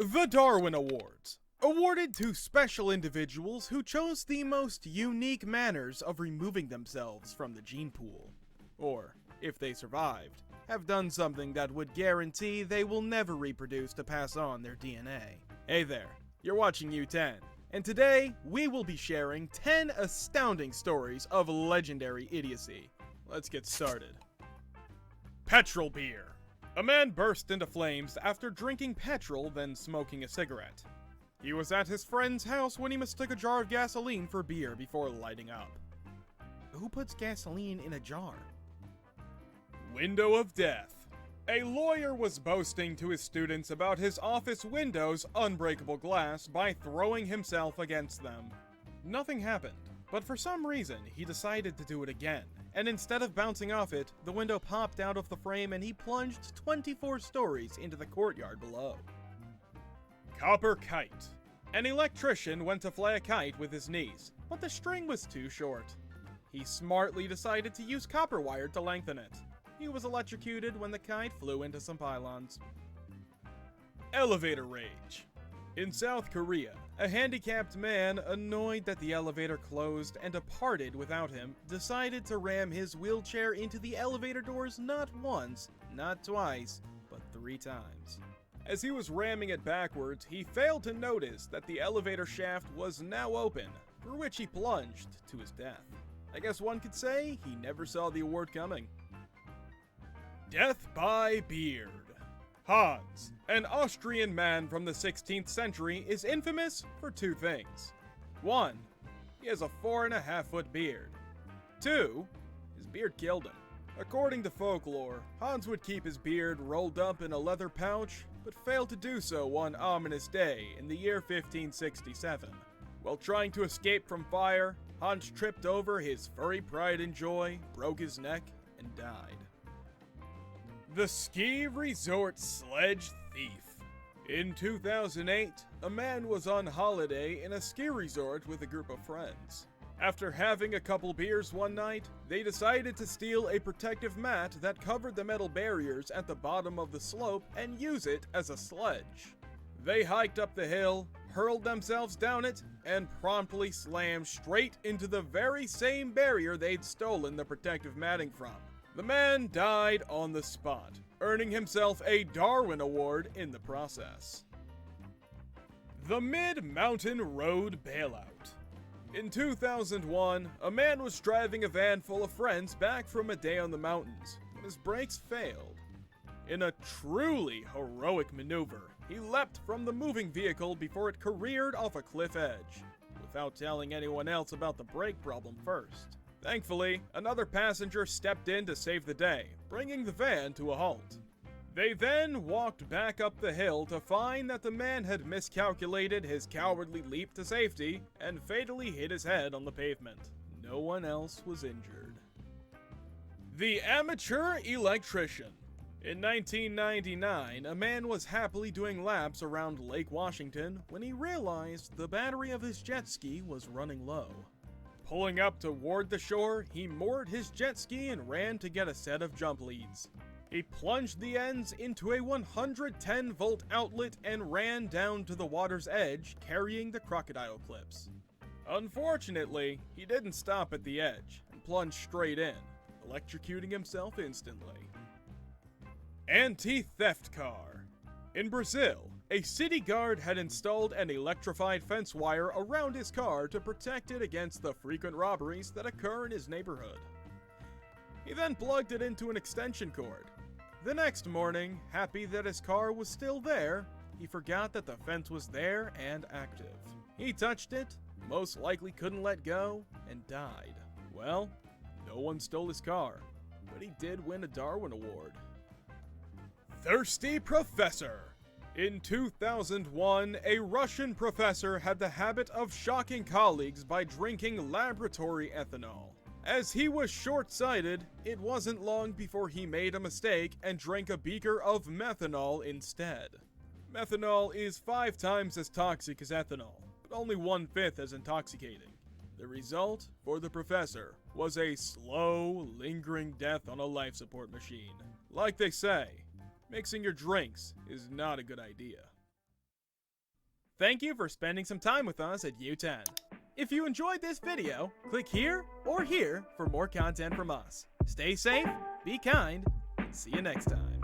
The Darwin Awards, awarded to special individuals who chose the most unique manners of removing themselves from the gene pool. Or, if they survived, have done something that would guarantee they will never reproduce to pass on their DNA. Hey there, you're watching U10, and today we will be sharing 10 astounding stories of legendary idiocy. Let's get started. Petrol Beer. A man burst into flames after drinking petrol, then smoking a cigarette. He was at his friend's house when he mistook a jar of gasoline for beer before lighting up. Who puts gasoline in a jar? Window of Death. A lawyer was boasting to his students about his office window's unbreakable glass by throwing himself against them. Nothing happened, but for some reason he decided to do it again. And instead of bouncing off it, the window popped out of the frame and he plunged 24 stories into the courtyard below. Copper Kite. An electrician went to fly a kite with his niece, but the string was too short. He smartly decided to use copper wire to lengthen it. He was electrocuted when the kite flew into some pylons. Elevator Rage. In South Korea, a handicapped man, annoyed that the elevator closed and departed without him, decided to ram his wheelchair into the elevator doors not once, not twice, but 3 times. As he was ramming it backwards, he failed to notice that the elevator shaft was now open, through which he plunged to his death. I guess one could say he never saw the award coming. Death by Beard. Hans, an Austrian man from the 16th century, is infamous for 2 things. 1. He has a 4.5-foot beard. 2. His beard killed him. According to folklore, Hans would keep his beard rolled up in a leather pouch, but failed to do so one ominous day in the year 1567. While trying to escape from fire, Hans tripped over his furry pride and joy, broke his neck, and died. The Ski Resort Sledge Thief. In 2008, a man was on holiday in a ski resort with a group of friends. After having a couple beers one night, they decided to steal a protective mat that covered the metal barriers at the bottom of the slope and use it as a sledge. They hiked up the hill, hurled themselves down it, and promptly slammed straight into the very same barrier they'd stolen the protective matting from. The man died on the spot, earning himself a Darwin Award in the process. The Mid-Mountain Road Bailout. In 2001, a man was driving a van full of friends back from a day on the mountains when his brakes failed. In a truly heroic maneuver, he leapt from the moving vehicle before it careered off a cliff edge, without telling anyone else about the brake problem first. Thankfully, another passenger stepped in to save the day, bringing the van to a halt. They then walked back up the hill to find that the man had miscalculated his cowardly leap to safety and fatally hit his head on the pavement. No one else was injured. The Amateur Electrician. In 1999, a man was happily doing laps around Lake Washington when he realized the battery of his jet ski was running low. Pulling up toward the shore, he moored his jet ski and ran to get a set of jump leads. He plunged the ends into a 110-volt outlet and ran down to the water's edge, carrying the crocodile clips. Unfortunately, he didn't stop at the edge and plunged straight in, electrocuting himself instantly. Anti-theft car. In Brazil, a city guard had installed an electrified fence wire around his car to protect it against the frequent robberies that occur in his neighborhood. He then plugged it into an extension cord. The next morning, happy that his car was still there, he forgot that the fence was there and active. He touched it, most likely couldn't let go, and died. Well, no one stole his car, but he did win a Darwin Award. Thirsty Professor. In 2001, a Russian professor had the habit of shocking colleagues by drinking laboratory ethanol. As he was short-sighted, it wasn't long before he made a mistake and drank a beaker of methanol instead. Methanol is 5 times as toxic as ethanol, but only 1/5 as intoxicating. The result, for the professor, was a slow, lingering death on a life support machine. Like they say, mixing your drinks is not a good idea. Thank you for spending some time with us at U10. If you enjoyed this video, click here or here for more content from us. Stay safe, be kind, and see you next time.